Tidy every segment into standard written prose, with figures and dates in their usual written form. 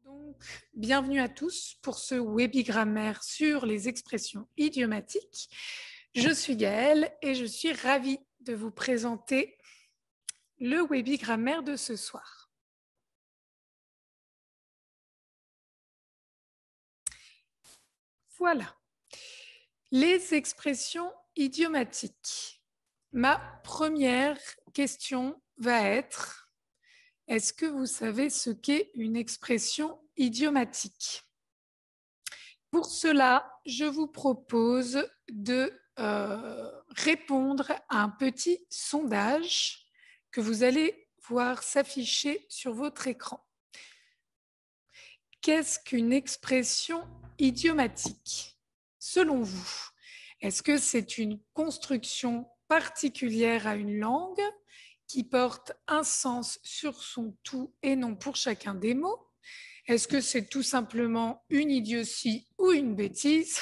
Donc, bienvenue à tous pour ce webigrammaire sur les expressions idiomatiques. Je suis Gaëlle et je suis ravie de vous présenter le webigrammaire de ce soir. Voilà, les expressions idiomatiques. Ma première question va être: est-ce que vous savez ce qu'est une expression idiomatique? Pour cela, je vous propose de répondre à un petit sondage que vous allez voir s'afficher sur votre écran. Qu'est-ce qu'une expression idiomatique, selon vous? Est-ce que c'est une construction particulière à une langue qui porte un sens sur son tout et non pour chacun des mots? Est-ce que c'est tout simplement une idiotie ou une bêtise?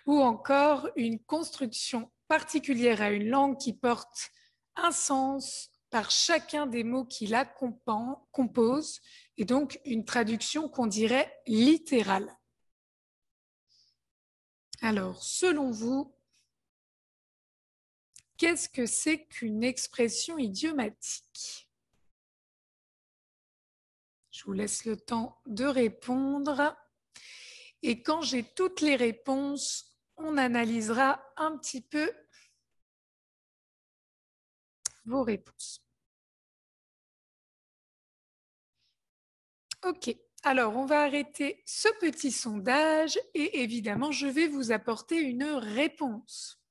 Ou encore une construction particulière à une langue qui porte un sens par chacun des mots qui la composent, et donc une traduction qu'on dirait littérale. Alors, selon vous, qu'est-ce que c'est qu'une expression idiomatique? Je vous laisse le temps de répondre. Et quand j'ai toutes les réponses, on analysera un petit peu vos réponses. Ok, alors on va arrêter ce petit sondage et évidemment, je vais vous apporter une réponse.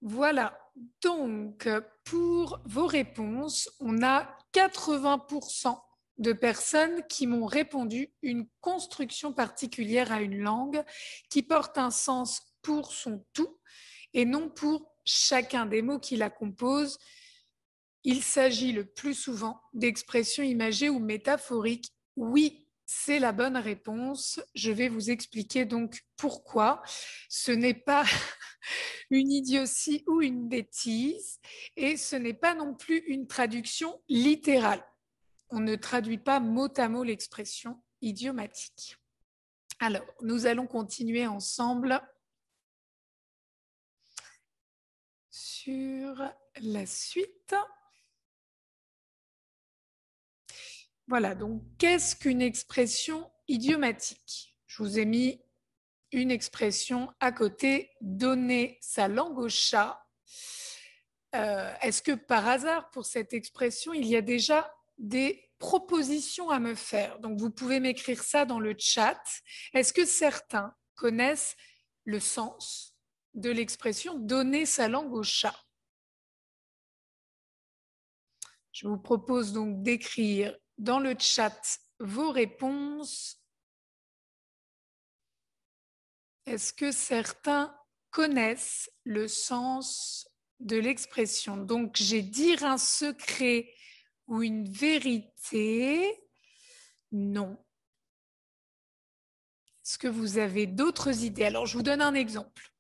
Voilà, donc pour vos réponses, on a 80% de personnes qui m'ont répondu une construction particulière à une langue qui porte un sens pour son tout et non pour chacun des mots qui la composent. Il s'agit le plus souvent d'expressions imagées ou métaphoriques. Oui, c'est la bonne réponse. Je vais vous expliquer donc pourquoi. Ce n'est pas une idiotie ou une bêtise et ce n'est pas non plus une traduction littérale. On ne traduit pas mot à mot l'expression idiomatique. Alors, nous allons continuer ensemble sur la suite. Voilà, donc qu'est-ce qu'une expression idiomatique? Je vous ai mis une expression à côté, donner sa langue au chat. Est-ce que par hasard, pour cette expression, il y a déjà des propositions à me faire? Donc, vous pouvez m'écrire ça dans le chat. Est-ce que certains connaissent le sens de l'expression donner sa langue au chat? Je vous propose donc d'écrire dans le chat vos réponses. Est-ce que certains connaissent le sens de l'expression? Donc, j'ai dire un secret ou une vérité? Non. Est-ce que vous avez d'autres idées? Alors, je vous donne un exemple.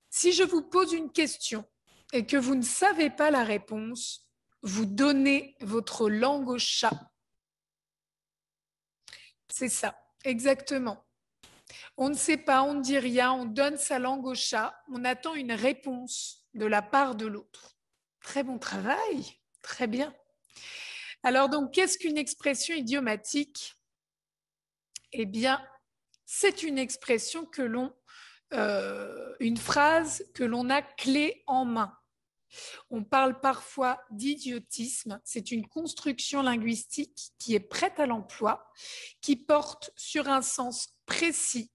Si je vous pose une question et que vous ne savez pas la réponse, vous donnez votre langue au chat. C'est ça, exactement. On ne sait pas, on ne dit rien, on donne sa langue au chat, on attend une réponse de la part de l'autre. Très bon travail, très bien. Alors donc, qu'est-ce qu'une expression idiomatique? Eh bien, c'est une expression que l'on, une phrase que l'on a clé en main. On parle parfois d'idiotisme. C'est une construction linguistique qui est prête à l'emploi, qui porte sur un sens précis,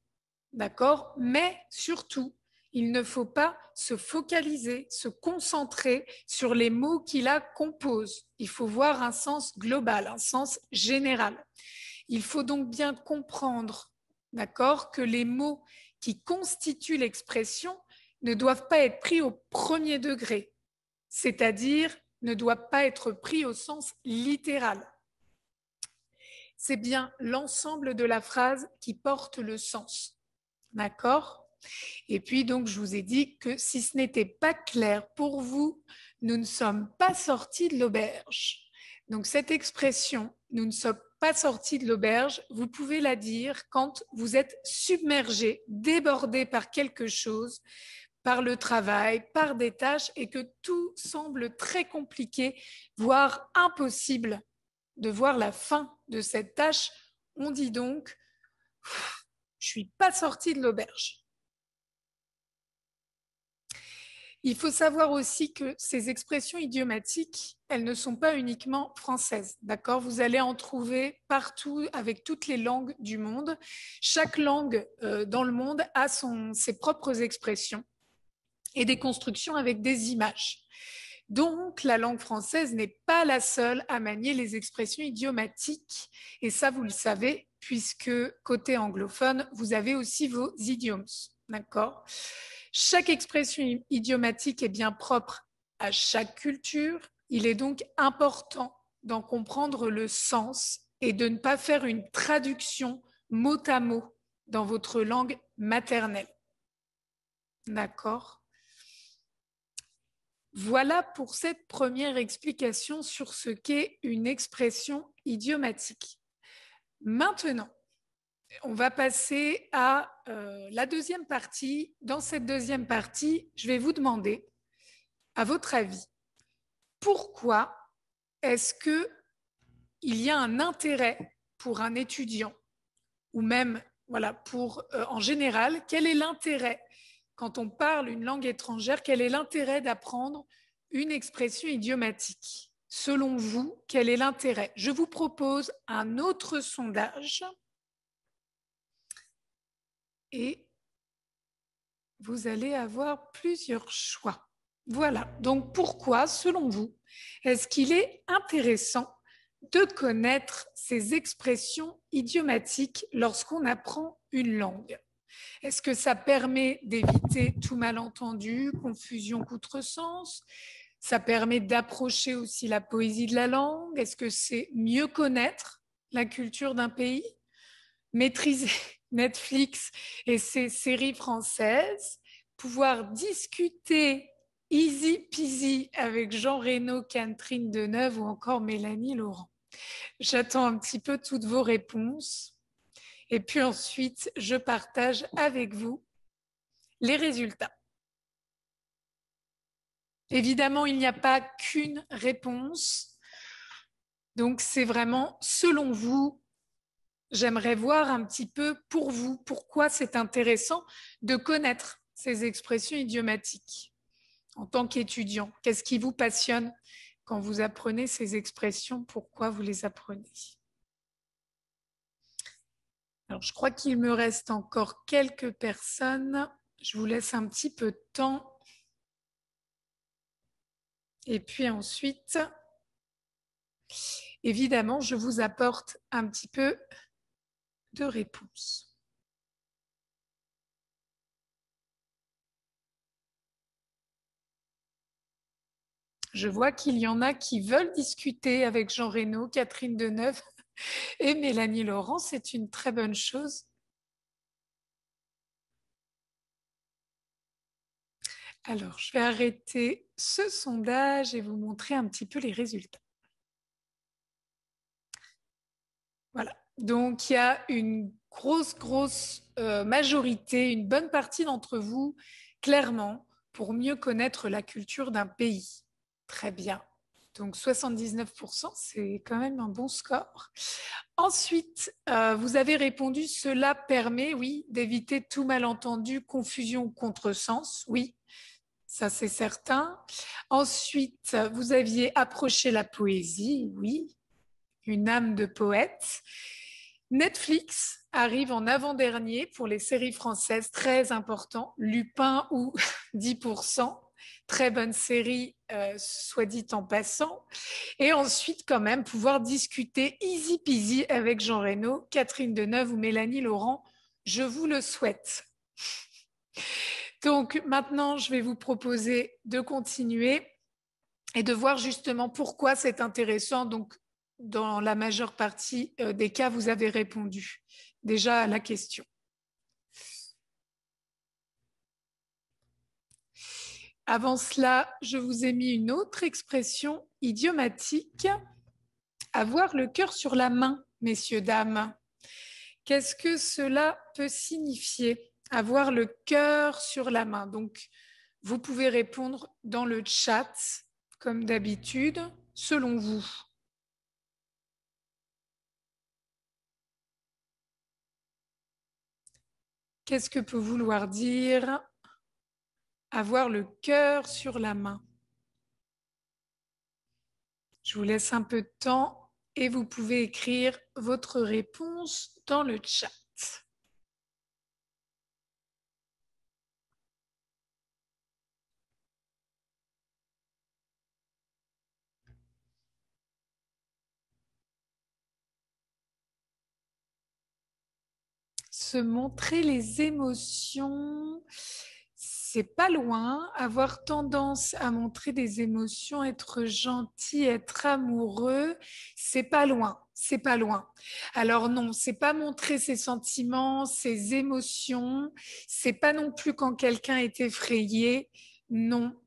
d'accord? Mais surtout, il ne faut pas se focaliser, se concentrer sur les mots qui la composent. Il faut voir un sens global, un sens général. Il faut donc bien comprendre, d'accord, que les mots qui constituent l'expression ne doivent pas être pris au premier degré, c'est-à-dire ne doivent pas être pris au sens littéral. C'est bien l'ensemble de la phrase qui porte le sens, d'accord? Et puis donc je vous ai dit que si ce n'était pas clair pour vous, nous ne sommes pas sortis de l'auberge. Donc cette expression, nous ne sommes pas sortis de l'auberge, vous pouvez la dire quand vous êtes submergé, débordé par quelque chose, par le travail, par des tâches et que tout semble très compliqué, voire impossible de voir la fin de cette tâche. On dit donc, je suis pas sorti de l'auberge. Il faut savoir aussi que ces expressions idiomatiques, elles ne sont pas uniquement françaises, d'accord? Vous allez en trouver partout avec toutes les langues du monde. Chaque langue dans le monde a ses propres expressions et des constructions avec des images. Donc, la langue française n'est pas la seule à manier les expressions idiomatiques. Et ça, vous le savez, puisque côté anglophone, vous avez aussi vos idiomes. D'accord? Chaque expression idiomatique est bien propre à chaque culture. Il est donc important d'en comprendre le sens et de ne pas faire une traduction mot à mot dans votre langue maternelle. D'accord? Voilà pour cette première explication sur ce qu'est une expression idiomatique. Maintenant, on va passer à la deuxième partie. Dans cette deuxième partie, je vais vous demander, à votre avis, pourquoi est-ce qu'il y a un intérêt pour un étudiant ou même voilà, en général, quel est l'intérêt quand on parle une langue étrangère, quel est l'intérêt d'apprendre une expression idiomatique? Selon vous, quel est l'intérêt? Je vous propose un autre sondage et vous allez avoir plusieurs choix. Voilà, donc pourquoi, selon vous, est-ce qu'il est intéressant de connaître ces expressions idiomatiques lorsqu'on apprend une langue? Est-ce que ça permet d'éviter tout malentendu, confusion, contresens? Ça permet d'approcher aussi la poésie de la langue? Est-ce que c'est mieux connaître la culture d'un pays? Maîtriser Netflix et ses séries françaises? Pouvoir discuter easy peasy avec Jean Reno, Catherine Deneuve ou encore Mélanie Laurent? J'attends un petit peu toutes vos réponses. Et puis ensuite, je partage avec vous les résultats. Évidemment, il n'y a pas qu'une réponse. Donc, c'est vraiment selon vous. J'aimerais voir un petit peu pour vous pourquoi c'est intéressant de connaître ces expressions idiomatiques en tant qu'étudiant. Qu'est-ce qui vous passionne quand vous apprenez ces expressions? Pourquoi vous les apprenez? Alors, je crois qu'il me reste encore quelques personnes. Je vous laisse un petit peu de temps. Et puis ensuite, évidemment, je vous apporte un petit peu de réponses. Je vois qu'il y en a qui veulent discuter avec Jean Reno, Catherine Deneuve et Mélanie Laurent. C'est une très bonne chose. Alors, je vais arrêter ce sondage et vous montrer un petit peu les résultats. Voilà. Donc, il y a une grosse majorité, une bonne partie d'entre vous, clairement, pour mieux connaître la culture d'un pays. Très bien. Donc 79%, c'est quand même un bon score. Ensuite, vous avez répondu, cela permet, oui, d'éviter tout malentendu, confusion ou contresens. Oui, ça c'est certain. Ensuite, vous aviez approché la poésie. Oui, une âme de poète. Netflix arrive en avant-dernier pour les séries françaises, très important. Lupin ou 10%. Très bonne série, soit dit en passant. Et ensuite, quand même, pouvoir discuter easy peasy avec Jean Reno, Catherine Deneuve ou Mélanie Laurent. Je vous le souhaite. Donc maintenant, je vais vous proposer de continuer et de voir justement pourquoi c'est intéressant. Donc, dans la majeure partie des cas, vous avez répondu déjà à la question. Avant cela, je vous ai mis une autre expression idiomatique Avoir le cœur sur la main, messieurs, dames. Qu'est-ce que cela peut signifier? Avoir le cœur sur la main. Donc, vous pouvez répondre dans le chat, comme d'habitude, selon vous. Qu'est-ce que peut vouloir dire avoir le cœur sur la main? Je vous laisse un peu de temps et vous pouvez écrire votre réponse dans le chat. Se montrer les émotions, c'est pas loin. Avoir tendance à montrer des émotions, être gentil, être amoureux, c'est pas loin. C'est pas loin. Alors non, c'est pas montrer ses sentiments, ses émotions. C'est pas non plus quand quelqu'un est effrayé. Non.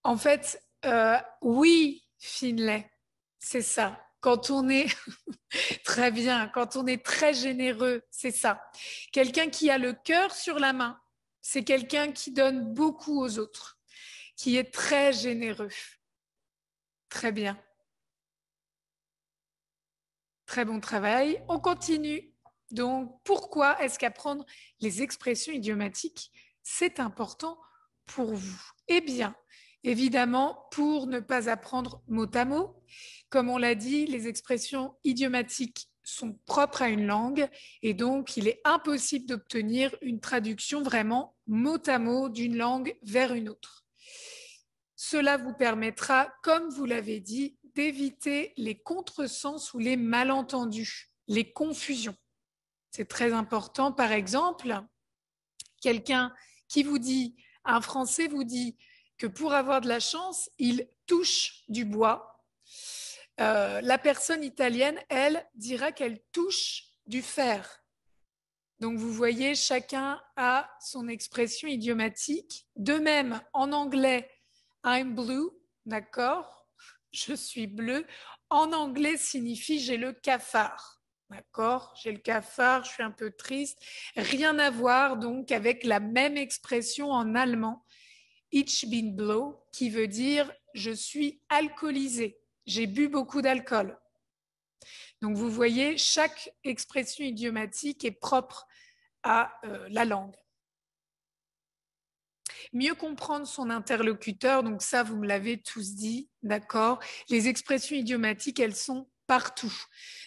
En fait, oui, Finlay, c'est ça. Quand on est très bien, quand on est très généreux, c'est ça. Quelqu'un qui a le cœur sur la main, c'est quelqu'un qui donne beaucoup aux autres, qui est très généreux. Très bien. Très bon travail. On continue. Donc, pourquoi est-ce qu'apprendre les expressions idiomatiques, c'est important pour vous? Eh bien, évidemment, pour ne pas apprendre mot à mot. Comme on l'a dit, les expressions idiomatiques sont propres à une langue et donc il est impossible d'obtenir une traduction vraiment mot à mot d'une langue vers une autre. Cela vous permettra, comme vous l'avez dit, d'éviter les contresens ou les malentendus, les confusions. C'est très important. Par exemple, quelqu'un qui vous dit, un Français vous dit que pour avoir de la chance, il touche du bois. La personne italienne, elle, dira qu'elle touche du fer. Donc vous voyez, chacun a son expression idiomatique. De même, en anglais, I'm blue, d'accord? Je suis bleu. En anglais signifie j'ai le cafard. D'accord? J'ai le cafard, je suis un peu triste. Rien à voir donc avec la même expression en allemand, ich bin bleu, qui veut dire je suis alcoolisé. J'ai bu beaucoup d'alcool. Donc vous voyez, chaque expression idiomatique est propre à la langue. Mieux comprendre son interlocuteur, donc ça, vous me l'avez tous dit, d'accord? Les expressions idiomatiques, elles sont partout.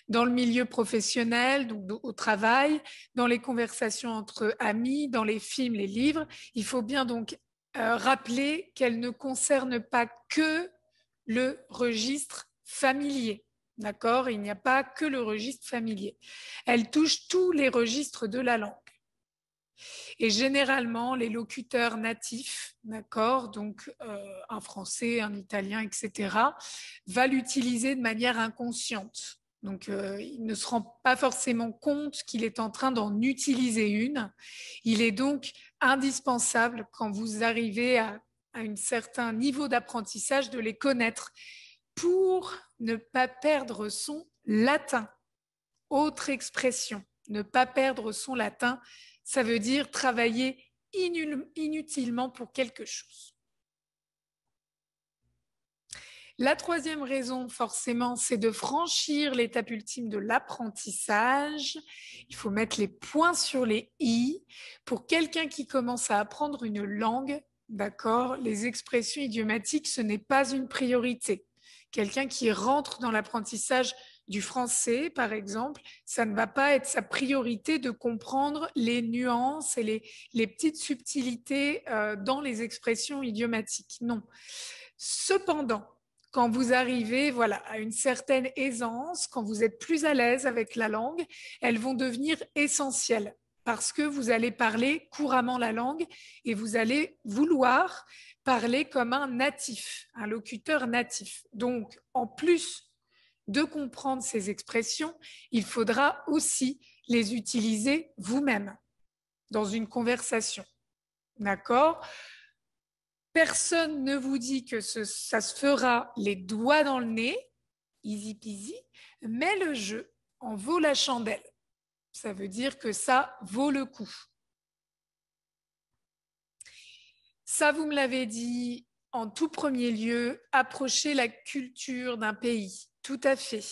Dans le milieu professionnel, donc au travail, dans les conversations entre amis, dans les films, les livres. Il faut bien donc rappeler qu'elles ne concernent pas que le registre familier. D'accord? Il n'y a pas que le registre familier. Elles touchent tous les registres de la langue. Et généralement, les locuteurs natifs, d'accord, donc un français, un italien, etc., va l'utiliser de manière inconsciente. Donc, il ne se rend pas forcément compte qu'il est en train d'en utiliser une. Il est donc indispensable, quand vous arrivez à un certain niveau d'apprentissage, de les connaître pour ne pas perdre son latin. Autre expression, ne pas perdre son latin, ça veut dire travailler inutilement pour quelque chose. La troisième raison, forcément, c'est de franchir l'étape ultime de l'apprentissage. Il faut mettre les points sur les i. Pour quelqu'un qui commence à apprendre une langue, d'accord, les expressions idiomatiques, ce n'est pas une priorité. Quelqu'un qui rentre dans l'apprentissage du français, par exemple, ça ne va pas être sa priorité de comprendre les nuances et les petites subtilités dans les expressions idiomatiques. Non. Cependant, quand vous arrivez voilà, à une certaine aisance, quand vous êtes plus à l'aise avec la langue, elles vont devenir essentielles parce que vous allez parler couramment la langue et vous allez vouloir parler comme un natif, un locuteur natif. Donc, en plus de comprendre ces expressions, il faudra aussi les utiliser vous-même dans une conversation. D'accord ? Personne ne vous dit que ça se fera les doigts dans le nez, easy peasy, mais le jeu en vaut la chandelle. Ça veut dire que ça vaut le coup. Ça, vous me l'avez dit, en tout premier lieu, approcher la culture d'un pays. Tout à fait.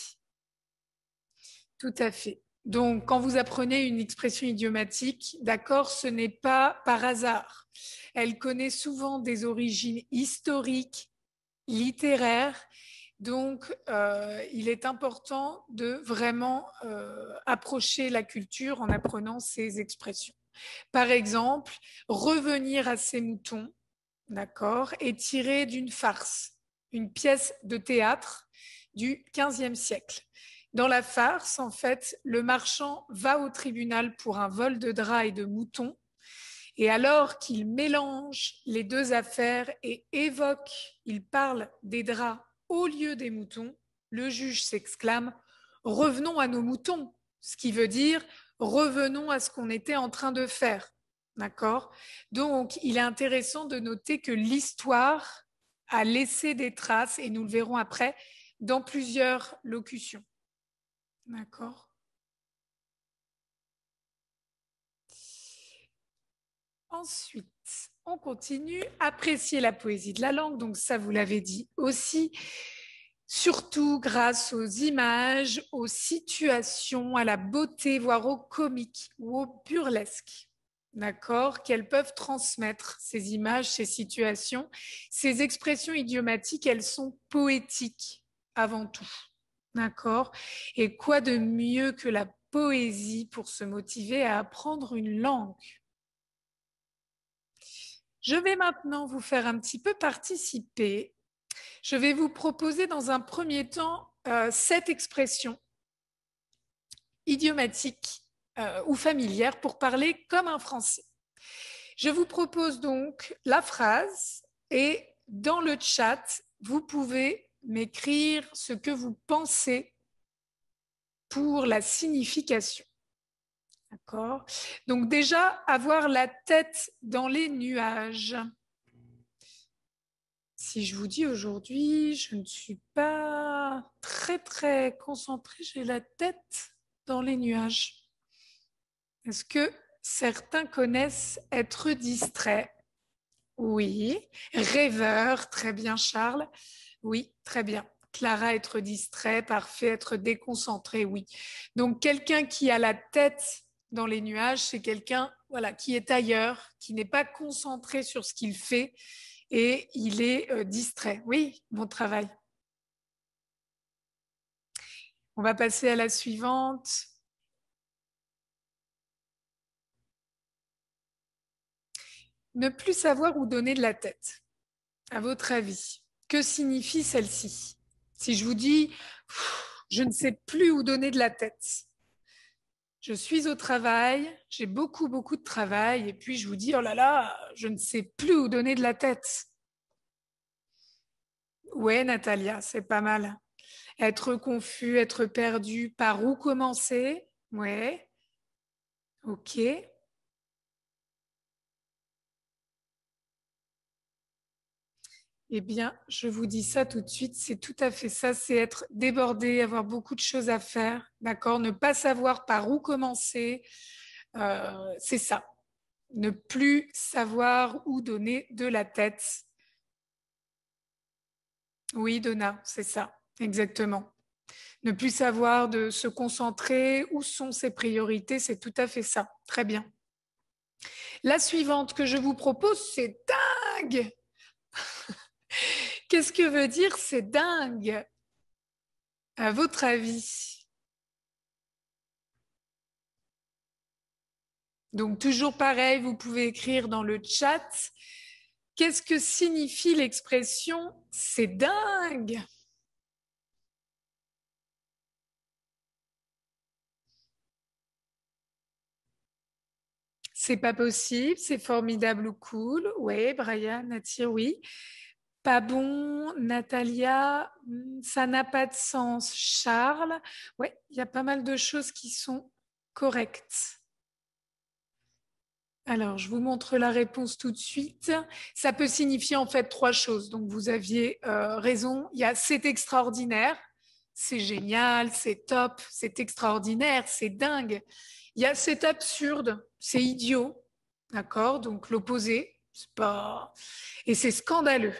Tout à fait. Donc, quand vous apprenez une expression idiomatique, d'accord, ce n'est pas par hasard. Elle connaît souvent des origines historiques, littéraires. Donc, il est important de vraiment approcher la culture en apprenant ces expressions. Par exemple, revenir à ses moutons, d'accord, est tiré d'une farce, une pièce de théâtre du XVe siècle. Dans la farce, en fait, le marchand va au tribunal pour un vol de draps et de moutons, et alors qu'il mélange les deux affaires et évoque, il parle des draps au lieu des moutons, le juge s'exclame « Revenons à nos moutons », ce qui veut dire « Revenons à ce qu'on était en train de faire ». D'accord? Donc, il est intéressant de noter que l'histoire a laissé des traces, et nous le verrons après, dans plusieurs locutions. D'accord? Ensuite, on continue. Apprécier la poésie de la langue, donc ça, vous l'avez dit aussi, surtout grâce aux images, aux situations, à la beauté, voire au comique ou au burlesque. D'accord, qu'elles peuvent transmettre ces images, ces situations, ces expressions idiomatiques, elles sont poétiques avant tout. D'accord. Et quoi de mieux que la poésie pour se motiver à apprendre une langue? Je vais maintenant vous faire un petit peu participer. Je vais vous proposer dans un premier temps 7 expressions idiomatiques ou familières pour parler comme un Français. Je vous propose donc la phrase et dans le chat, vous pouvez m'écrire ce que vous pensez pour la signification. D'accord? Donc déjà, avoir la tête dans les nuages. Si je vous dis aujourd'hui, je ne suis pas très concentrée, j'ai la tête dans les nuages. Est-ce que certains connaissent être distrait? Oui. Rêveur, très bien Charles. Oui, très bien. Clara, être distrait, parfait, être déconcentré, oui. Donc quelqu'un qui a la tête dans les nuages, c'est quelqu'un voilà, qui est ailleurs, qui n'est pas concentré sur ce qu'il fait et il est distrait. Oui, bon travail. On va passer à la suivante. Ne plus savoir où donner de la tête. À votre avis, que signifie celle-ci? Si je vous dis, je ne sais plus où donner de la tête. Je suis au travail, j'ai beaucoup de travail, et puis je vous dis, oh là là, je ne sais plus où donner de la tête. Ouais, Natalia, c'est pas mal. Être confus, être perdu, par où commencer? Ouais, ok. Eh bien, je vous dis ça tout de suite, c'est tout à fait ça, c'est être débordé, avoir beaucoup de choses à faire, d'accord? Ne pas savoir par où commencer, c'est ça. Ne plus savoir où donner de la tête. Oui, Donna, c'est ça, exactement. Ne plus savoir de se concentrer, où sont ses priorités, c'est tout à fait ça. Très bien. La suivante que je vous propose, c'est dingue. Qu'est-ce que veut dire c'est dingue, à votre avis? Donc toujours pareil, vous pouvez écrire dans le chat. Qu'est-ce que signifie l'expression c'est dingue? C'est pas possible, c'est formidable ou cool. Oui, Brian, Nathir, oui. Pas bon, Natalia, ça n'a pas de sens. Charles, oui, il y a pas mal de choses qui sont correctes. Alors, je vous montre la réponse tout de suite. Ça peut signifier en fait 3 choses. Donc, vous aviez raison. Il y a c'est extraordinaire. c'est génial, c'est top, c'est extraordinaire, c'est dingue. Il y a c'est absurde, c'est idiot, d'accord? Donc l'opposé, c'est pas et c'est scandaleux.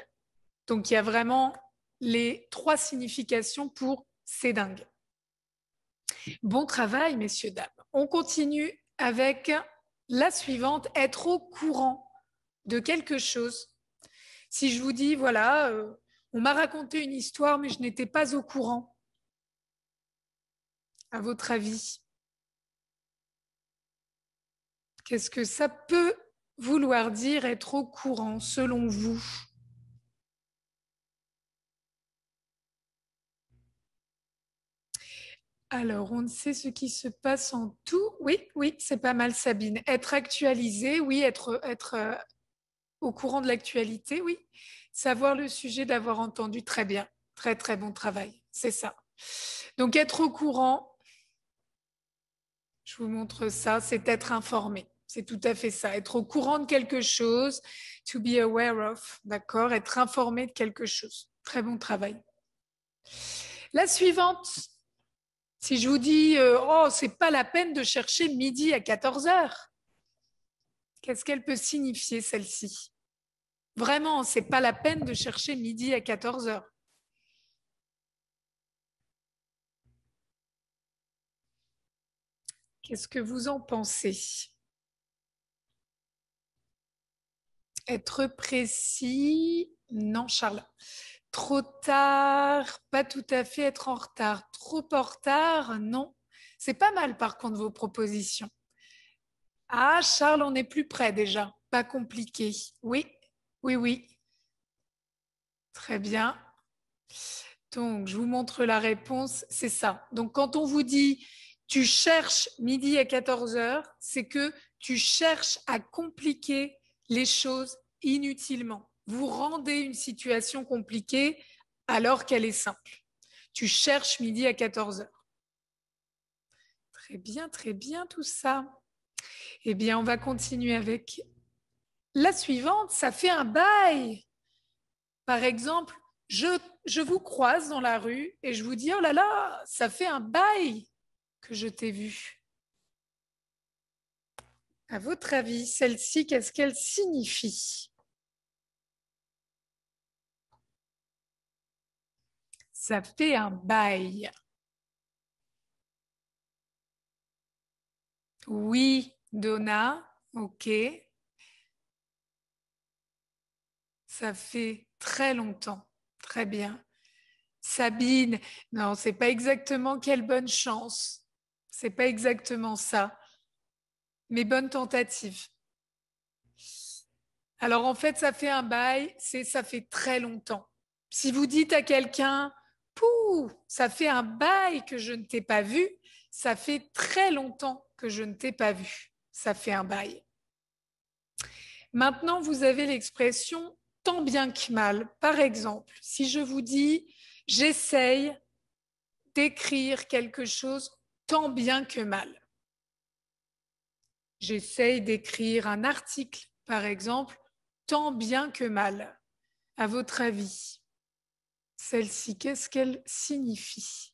Donc il y a vraiment les trois significations pour c'est dingue. Bon travail, messieurs, dames. On continue avec la suivante, être au courant de quelque chose. Si je vous dis, voilà, on m'a raconté une histoire, mais je n'étais pas au courant, à votre avis, qu'est-ce que ça peut vouloir dire être au courant selon vous? Alors, on ne sait ce qui se passe en tout. Oui, oui, c'est pas mal, Sabine. Être actualisé, oui, être au courant de l'actualité, oui. Savoir le sujet, d'avoir entendu, très bien. Très, très bon travail. C'est ça. Donc, être au courant, je vous montre ça, c'est être informé. C'est tout à fait ça. Être au courant de quelque chose, to be aware of, d'accord? Être informé de quelque chose. Très bon travail. La suivante, si je vous dis, oh, c'est pas la peine de chercher midi à 14 heures, qu'est-ce qu'elle peut signifier celle-ci? Vraiment, c'est pas la peine de chercher midi à 14 heures. Qu'est-ce que vous en pensez? Être précis? Non, Charles. Trop tard? Pas tout à fait être en retard. Trop en retard? Non. C'est pas mal par contre vos propositions. Ah, Charles, on est plus près déjà. Pas compliqué. Oui, oui, oui. Très bien. Donc, je vous montre la réponse. C'est ça. Donc, quand on vous dit tu cherches midi à 14 heures, c'est que tu cherches à compliquer les choses inutilement. Vous rendez une situation compliquée alors qu'elle est simple. Tu cherches midi à 14 heures. Très bien tout ça. Eh bien, on va continuer avec la suivante. Ça fait un bail. Par exemple, je vous croise dans la rue et je vous dis, oh là là, ça fait un bail que je t'ai vu. À votre avis, celle-ci, qu'est-ce qu'elle signifie? Ça fait un bail. Oui, Donna, ok. Ça fait très longtemps. Très bien. Sabine, non, c'est pas exactement quelle bonne chance. C'est pas exactement ça. Mais bonne tentative. Alors en fait, ça fait un bail, c'est ça fait très longtemps. Si vous dites à quelqu'un, pouh, ça fait un bail que je ne t'ai pas vu, ça fait très longtemps que je ne t'ai pas vu. Ça fait un bail. Maintenant, vous avez l'expression tant bien que mal. Par exemple, si je vous dis, j'essaye d'écrire quelque chose tant bien que mal. J'essaye d'écrire un article, par exemple, tant bien que mal. À votre avis, celle-ci, qu'est-ce qu'elle signifie?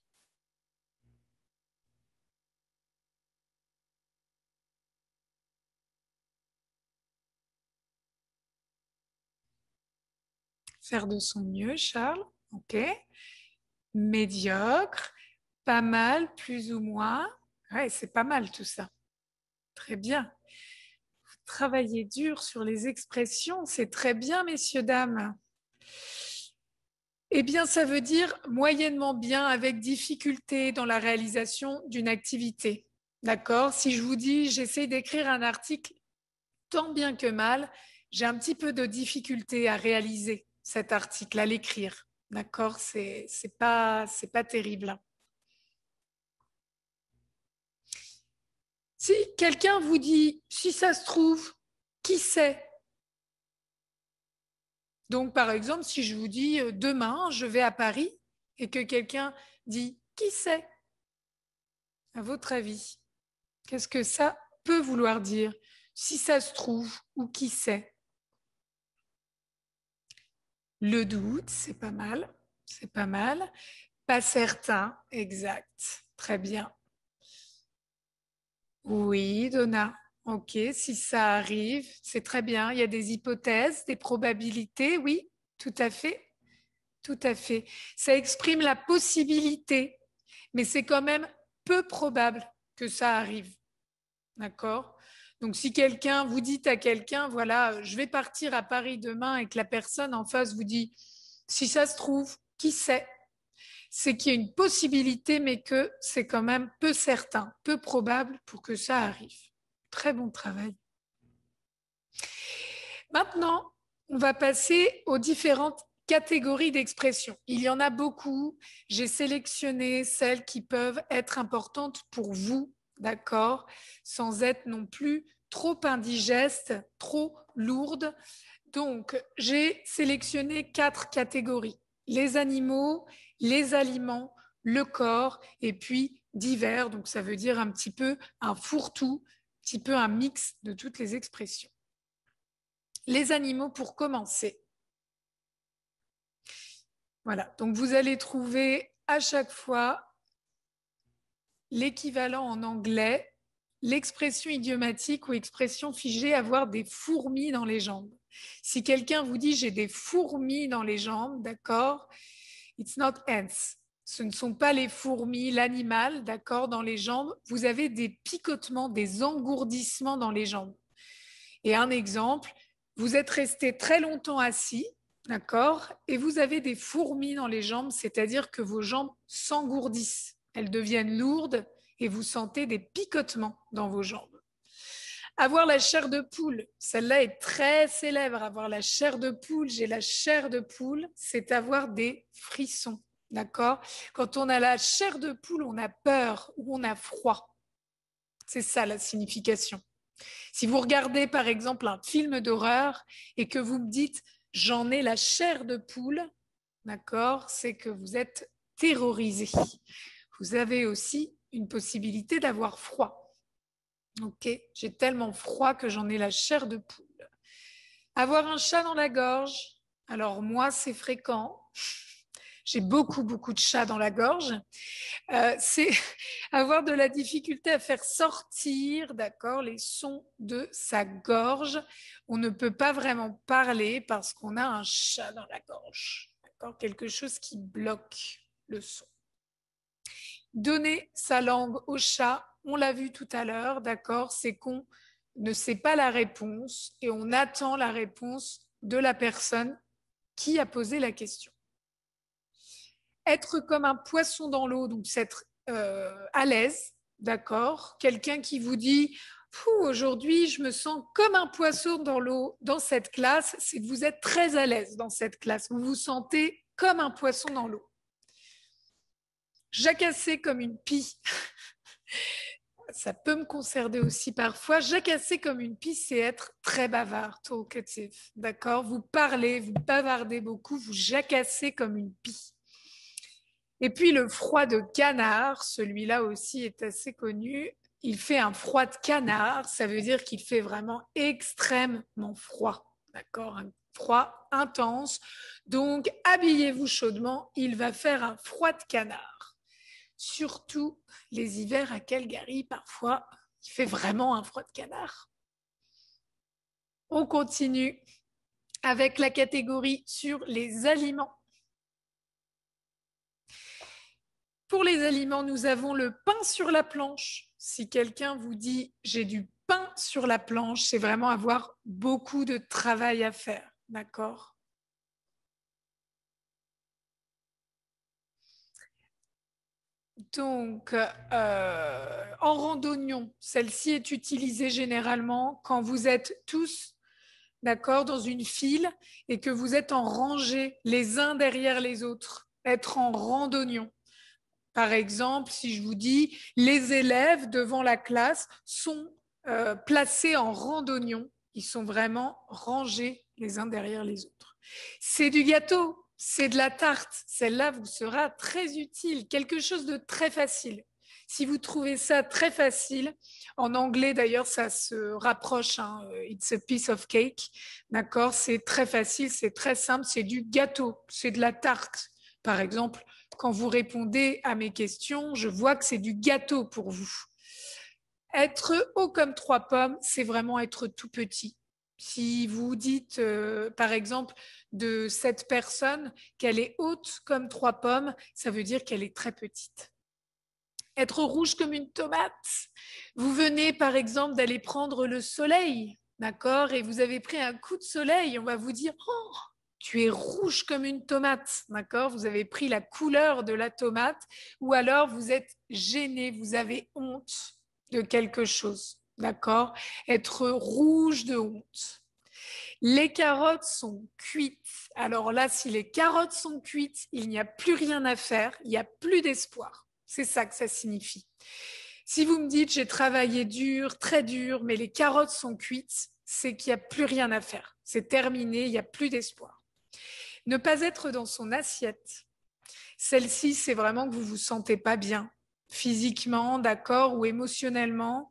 Faire de son mieux, Charles. OK. Médiocre, pas mal, plus ou moins. Ouais, c'est pas mal tout ça. Très bien. Vous travaillez dur sur les expressions, c'est très bien, messieurs, dames. Eh bien, ça veut dire moyennement bien avec difficulté dans la réalisation d'une activité. D'accord? Si je vous dis, j'essaie d'écrire un article tant bien que mal, j'ai un petit peu de difficulté à réaliser cet article, à l'écrire. D'accord? C'est pas terrible. Si quelqu'un vous dit, si ça se trouve, qui sait? Donc, par exemple, si je vous dis demain, je vais à Paris et que quelqu'un dit qui sait, à votre avis, qu'est-ce que ça peut vouloir dire? Si ça se trouve ou qui sait? Le doute, c'est pas mal, c'est pas mal. Pas certain, exact. Très bien. Oui, Donna. Ok, si ça arrive, c'est très bien. Il y a des hypothèses, des probabilités, oui, tout à fait, tout à fait. Ça exprime la possibilité, mais c'est quand même peu probable que ça arrive. D'accord? Donc, si quelqu'un, vous dites à quelqu'un, voilà, je vais partir à Paris demain et que la personne en face vous dit, si ça se trouve, qui sait? C'est qu'il y a une possibilité, mais que c'est quand même peu certain, peu probable pour que ça arrive. Très bon travail. Maintenant, on va passer aux différentes catégories d'expressions. Il y en a beaucoup. J'ai sélectionné celles qui peuvent être importantes pour vous, d'accord, sans être non plus trop indigeste, trop lourde. Donc, j'ai sélectionné 4 catégories. Les animaux, les aliments, le corps et puis divers. Donc, ça veut dire un petit peu un fourre-tout, un petit peu un mix de toutes les expressions. Les animaux pour commencer. Voilà, donc vous allez trouver à chaque fois l'équivalent en anglais, l'expression idiomatique ou expression figée, avoir des fourmis dans les jambes. Si quelqu'un vous dit j'ai des fourmis dans les jambes, d'accord, it's not ants. Ce ne sont pas les fourmis, l'animal, d'accord, dans les jambes. Vous avez des picotements, des engourdissements dans les jambes. Et un exemple, vous êtes resté très longtemps assis, d'accord, et vous avez des fourmis dans les jambes, c'est-à-dire que vos jambes s'engourdissent, elles deviennent lourdes et vous sentez des picotements dans vos jambes. Avoir la chair de poule, celle-là est très célèbre. Avoir la chair de poule, j'ai la chair de poule, c'est avoir des frissons, d'accord? Quand on a la chair de poule, on a peur ou on a froid. C'est ça la signification. Si vous regardez par exemple un film d'horreur et que vous me dites j'en ai la chair de poule, d'accord, c'est que vous êtes terrorisé. Vous avez aussi une possibilité d'avoir froid. Ok, j'ai tellement froid que j'en ai la chair de poule. Avoir un chat dans la gorge, alors moi c'est fréquent. J'ai beaucoup, beaucoup de chats dans la gorge. C'est avoir de la difficulté à faire sortir, d'accord, les sons de sa gorge. On ne peut pas vraiment parler parce qu'on a un chat dans la gorge, d'accord, quelque chose qui bloque le son. Donner sa langue au chat, on l'a vu tout à l'heure, d'accord, c'est qu'on ne sait pas la réponse et on attend la réponse de la personne qui a posé la question. Être comme un poisson dans l'eau, donc c'est être à l'aise, d'accord. Quelqu'un qui vous dit aujourd'hui, je me sens comme un poisson dans l'eau dans cette classe, c'est que vous êtes très à l'aise dans cette classe. Vous vous sentez comme un poisson dans l'eau. Jacasser comme une pie. Ça peut me concerner aussi parfois. Jacasser comme une pie, c'est être très bavard, talkative, d'accord. Vous parlez, vous bavardez beaucoup, vous jacassez comme une pie. Et puis le froid de canard, celui-là aussi est assez connu. Il fait un froid de canard, ça veut dire qu'il fait vraiment extrêmement froid, d'accord, un froid intense. Donc habillez-vous chaudement, il va faire un froid de canard. Surtout les hivers à Calgary, parfois, il fait vraiment un froid de canard. On continue avec la catégorie sur les aliments. Pour les aliments, nous avons le pain sur la planche. Si quelqu'un vous dit j'ai du pain sur la planche, c'est vraiment avoir beaucoup de travail à faire, d'accord? Donc, en randonnion, celle-ci est utilisée généralement quand vous êtes tous, d'accord, dans une file et que vous êtes en rangée les uns derrière les autres, être en randonnion. Par exemple, si je vous dis les élèves devant la classe sont placés en randonnion, ils sont vraiment rangés les uns derrière les autres. C'est du gâteau, c'est de la tarte. Celle-là vous sera très utile, quelque chose de très facile. Si vous trouvez ça très facile, en anglais d'ailleurs ça se rapproche, hein, it's a piece of cake, d'accord, c'est très facile, c'est très simple, c'est du gâteau, c'est de la tarte. Par exemple, quand vous répondez à mes questions, je vois que c'est du gâteau pour vous. Être haut comme 3 pommes, c'est vraiment être tout petit. Si vous dites, par exemple, de cette personne qu'elle est haute comme 3 pommes, ça veut dire qu'elle est très petite. Être rouge comme une tomate. Vous venez, par exemple, d'aller prendre le soleil, d'accord, et vous avez pris un coup de soleil, on va vous dire, oh, tu es rouge comme une tomate, d'accord, vous avez pris la couleur de la tomate, ou alors vous êtes gêné, vous avez honte de quelque chose, d'accord, être rouge de honte. Les carottes sont cuites. Alors là, si les carottes sont cuites, il n'y a plus rien à faire, il n'y a plus d'espoir. C'est ça que ça signifie. Si vous me dites j'ai travaillé dur, très dur, mais les carottes sont cuites, c'est qu'il n'y a plus rien à faire. C'est terminé, il n'y a plus d'espoir. Ne pas être dans son assiette. Celle-ci, c'est vraiment que vous ne vous sentez pas bien, physiquement, d'accord, ou émotionnellement.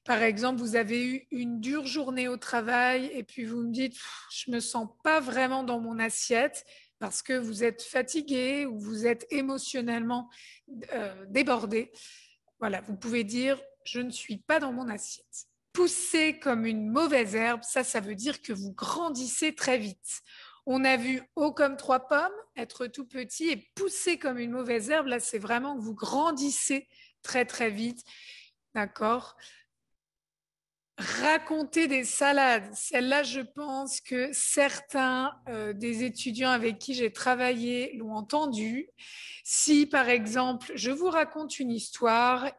Par exemple, vous avez eu une dure journée au travail et puis vous me dites, je me sens pas vraiment dans mon assiette parce que vous êtes fatigué ou vous êtes émotionnellement débordé. Voilà, vous pouvez dire, je ne suis pas dans mon assiette. Pousser comme une mauvaise herbe, ça veut dire que vous grandissez très vite. On a vu haut comme 3 pommes, être tout petit, et pousser comme une mauvaise herbe, là, c'est vraiment que vous grandissez très, très vite. D'accord ? Raconter des salades. Celle-là, je pense que certains des étudiants avec qui j'ai travaillé l'ont entendu. Si, par exemple, je vous raconte une histoire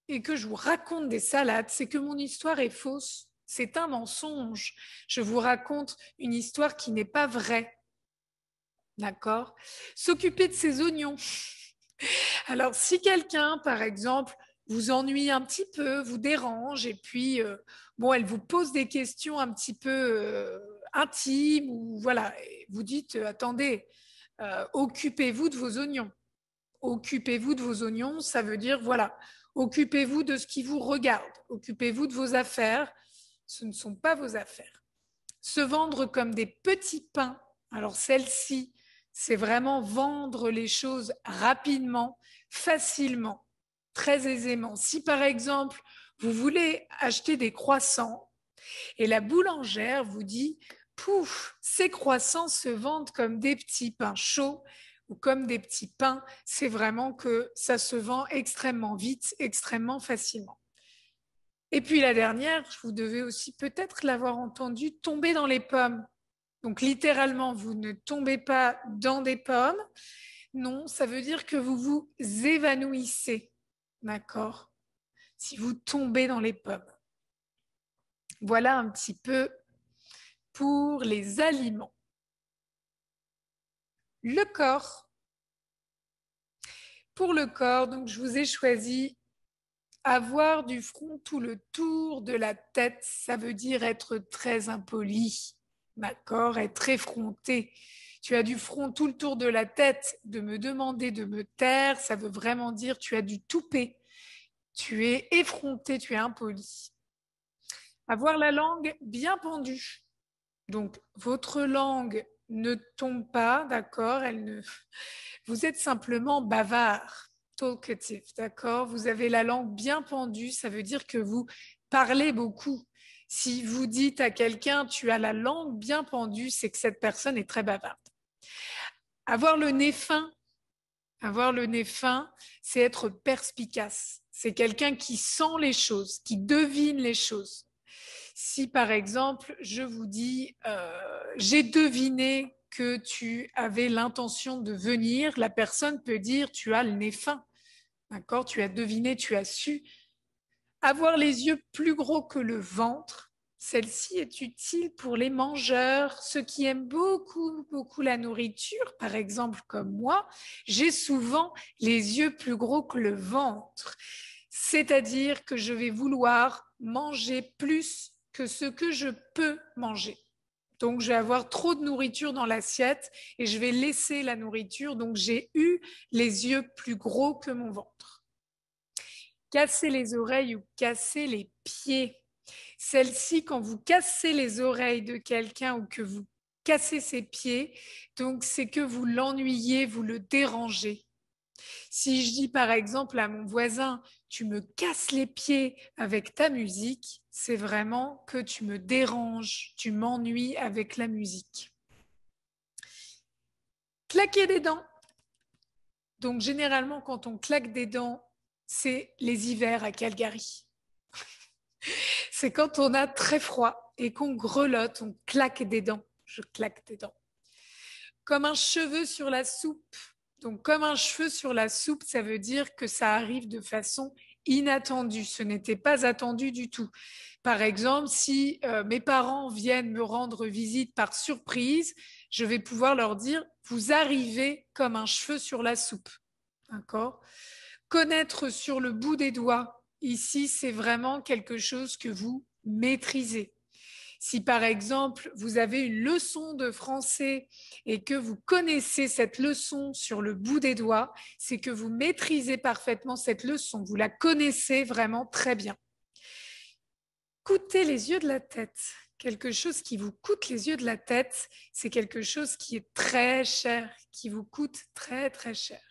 et que je vous raconte des salades, c'est que mon histoire est fausse. C'est un mensonge. Je vous raconte une histoire qui n'est pas vraie. D'accord ? S'occuper de ses oignons. Alors, si quelqu'un, par exemple, vous ennuie un petit peu, vous dérange, et puis, bon, elle vous pose des questions un petit peu intimes, ou voilà, et vous dites, attendez, occupez-vous de vos oignons. Occupez-vous de vos oignons, ça veut dire, voilà, occupez-vous de ce qui vous regarde, occupez-vous de vos affaires, ce ne sont pas vos affaires. Se vendre comme des petits pains, alors celle-ci, c'est vraiment vendre les choses rapidement, facilement, très aisément. Si par exemple, vous voulez acheter des croissants et la boulangère vous dit, pouf, ces croissants se vendent comme des petits pains chauds ou comme des petits pains, c'est vraiment que ça se vend extrêmement vite, extrêmement facilement. Et puis la dernière, vous devez aussi peut-être l'avoir entendu, tomber dans les pommes. Donc littéralement, vous ne tombez pas dans des pommes. Non, ça veut dire que vous vous évanouissez. D'accord ? Si vous tombez dans les pommes. Voilà un petit peu pour les aliments. Le corps. Pour le corps, donc je vous ai choisi avoir du front tout le tour de la tête. Ça veut dire être très impoli. D'accord ? Être effronté. Tu as du front tout le tour de la tête, de me demander de me taire, ça veut vraiment dire tu as du toupet. Tu es effronté, tu es impoli. Avoir la langue bien pendue. Donc, votre langue ne tombe pas, d'accord, vous êtes simplement bavard, talkative, d'accord. Vous avez la langue bien pendue, ça veut dire que vous parlez beaucoup. Si vous dites à quelqu'un tu as la langue bien pendue, c'est que cette personne est très bavarde. Avoir le nez fin, c'est être perspicace. C'est quelqu'un qui sent les choses, qui devine les choses. Si par exemple, je vous dis, j'ai deviné que tu avais l'intention de venir, la personne peut dire, tu as le nez fin. D'accord ? Tu as deviné, tu as su. Avoir les yeux plus gros que le ventre, celle-ci est utile pour les mangeurs, ceux qui aiment beaucoup, beaucoup la nourriture, par exemple comme moi, j'ai souvent les yeux plus gros que le ventre. C'est-à-dire que je vais vouloir manger plus que ce que je peux manger. Donc, je vais avoir trop de nourriture dans l'assiette et je vais laisser la nourriture. Donc, j'ai eu les yeux plus gros que mon ventre. Casser les oreilles ou casser les pieds. Celle-ci, quand vous cassez les oreilles de quelqu'un ou que vous cassez ses pieds, donc c'est que vous l'ennuyez, vous le dérangez. Si je dis par exemple à mon voisin, tu me casses les pieds avec ta musique, c'est vraiment que tu me déranges, tu m'ennuies avec la musique. Claquer des dents. Donc généralement, quand on claque des dents, c'est les hivers à Calgary. C'est quand on a très froid et qu'on grelotte, on claque des dents. Je claque des dents. Comme un cheveu sur la soupe. Donc, comme un cheveu sur la soupe, ça veut dire que ça arrive de façon inattendue. Ce n'était pas attendu du tout. Par exemple, si mes parents viennent me rendre visite par surprise, je vais pouvoir leur dire, vous arrivez comme un cheveu sur la soupe. D'accord ? Connaître sur le bout des doigts, ici, c'est vraiment quelque chose que vous maîtrisez. Si par exemple, vous avez une leçon de français et que vous connaissez cette leçon sur le bout des doigts, c'est que vous maîtrisez parfaitement cette leçon, vous la connaissez vraiment très bien. Coûter les yeux de la tête. Quelque chose qui vous coûte les yeux de la tête, c'est quelque chose qui est très cher, qui vous coûte très très cher.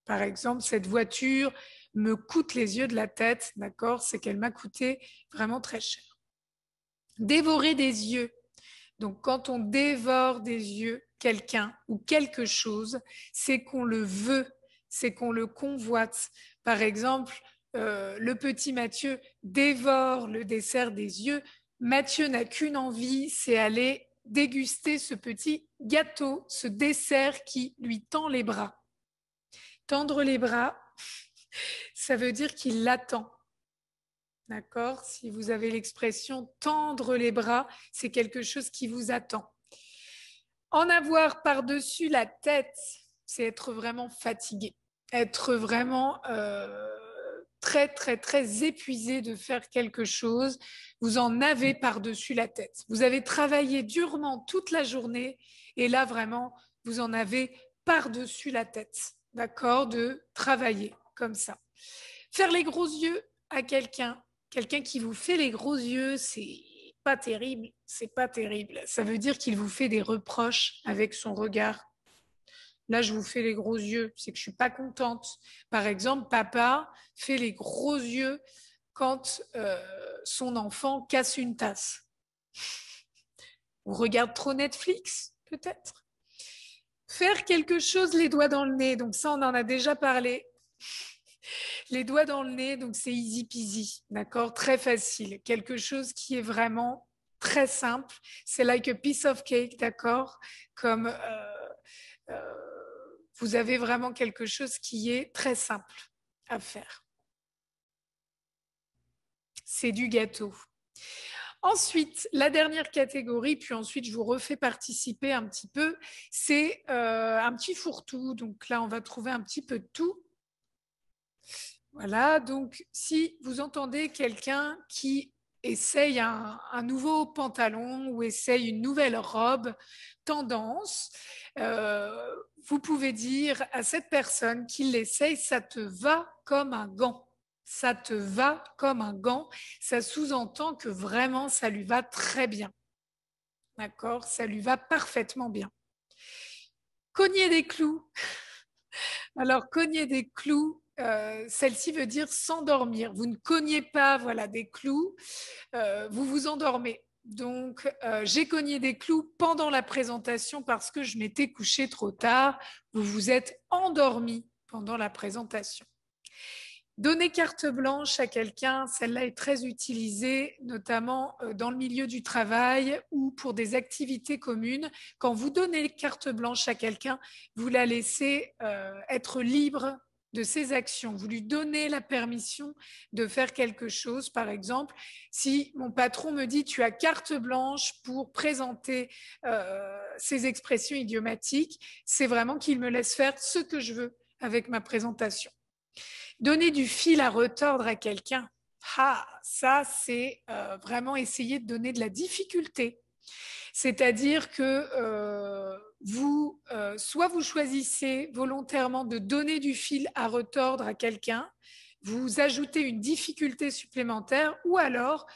Par exemple, cette voiture me coûte les yeux de la tête, d'accord? C'est qu'elle m'a coûté vraiment très cher. Dévorer des yeux. Donc, quand on dévore des yeux quelqu'un ou quelque chose, c'est qu'on le veut, c'est qu'on le convoite. Par exemple, le petit Mathieu dévore le dessert des yeux. Mathieu n'a qu'une envie, c'est aller déguster ce petit gâteau, ce dessert qui lui tend les bras. Tendre les bras, ça veut dire qu'il l'attend. D'accord? Si vous avez l'expression tendre les bras, c'est quelque chose qui vous attend. En avoir par-dessus la tête, c'est être vraiment fatigué, être vraiment très, très, très épuisé de faire quelque chose. Vous en avez par-dessus la tête. Vous avez travaillé durement toute la journée et là, vraiment, vous en avez par-dessus la tête. D'accord? De travailler comme ça. Faire les gros yeux à quelqu'un, quelqu'un qui vous fait les gros yeux, c'est pas terrible, c'est pas terrible. Ça veut dire qu'il vous fait des reproches avec son regard. Là, je vous fais les gros yeux, c'est que je suis pas contente. Par exemple, papa fait les gros yeux quand son enfant casse une tasse. On regarde trop Netflix, peut-être. Faire quelque chose les doigts dans le nez, donc ça, on en a déjà parlé. Les doigts dans le nez, donc c'est easy peasy, d'accord? Très facile. Quelque chose qui est vraiment très simple. C'est like a piece of cake, d'accord? Comme vous avez vraiment quelque chose qui est très simple à faire. C'est du gâteau. Ensuite, la dernière catégorie, puis ensuite je vous refais participer un petit peu, c'est un petit fourre-tout. Donc là, on va trouver un petit peu de tout. Voilà, donc si vous entendez quelqu'un qui essaye un nouveau pantalon ou essaye une nouvelle robe tendance, vous pouvez dire à cette personne qui l'essaye, ça te va comme un gant. Ça te va comme un gant. Ça sous-entend que vraiment, ça lui va très bien. D'accord? Ça lui va parfaitement bien. Cogner des clous. Alors, cogner des clous, celle-ci veut dire s'endormir. Vous ne cognez pas voilà, des clous, vous vous endormez. Donc, j'ai cogné des clous pendant la présentation parce que je m'étais couchée trop tard. Vous vous êtes endormi pendant la présentation. Donner carte blanche à quelqu'un, celle-là est très utilisée, notamment dans le milieu du travail ou pour des activités communes. Quand vous donnez carte blanche à quelqu'un, vous la laissez être libre de ses actions. Vous lui donnez la permission de faire quelque chose. Par exemple, si mon patron me dit tu as carte blanche pour présenter ces expressions idiomatiques, c'est vraiment qu'il me laisse faire ce que je veux avec ma présentation. Donner du fil à retordre à quelqu'un, ça c'est vraiment essayer de donner de la difficulté. C'est-à-dire que soit vous choisissez volontairement de donner du fil à retordre à quelqu'un, vous ajoutez une difficulté supplémentaire, ou alors,